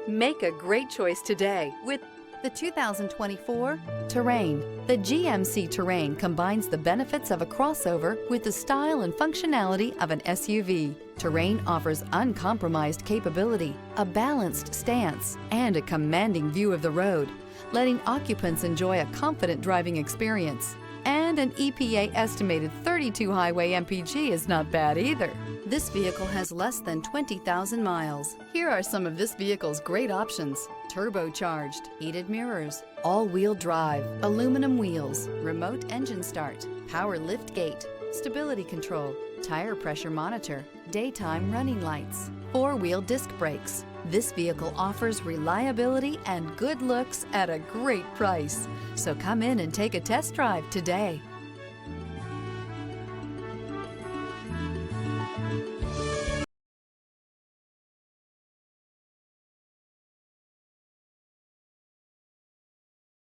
Make a great choice today with the 2024 Terrain. The GMC Terrain combines the benefits of a crossover with the style and functionality of an SUV. Terrain offers uncompromised capability, a balanced stance, and a commanding view of the road, letting occupants enjoy a confident driving experience. And an EPA estimated 32 highway MPG is not bad either. This vehicle has less than 20,000 miles. Here are some of this vehicle's great options: turbocharged, heated mirrors, all-wheel drive, aluminum wheels, remote engine start, power lift gate, stability control, tire pressure monitor, daytime running lights, four-wheel disc brakes. This vehicle offers reliability and good looks at a great price. So come in and take a test drive today.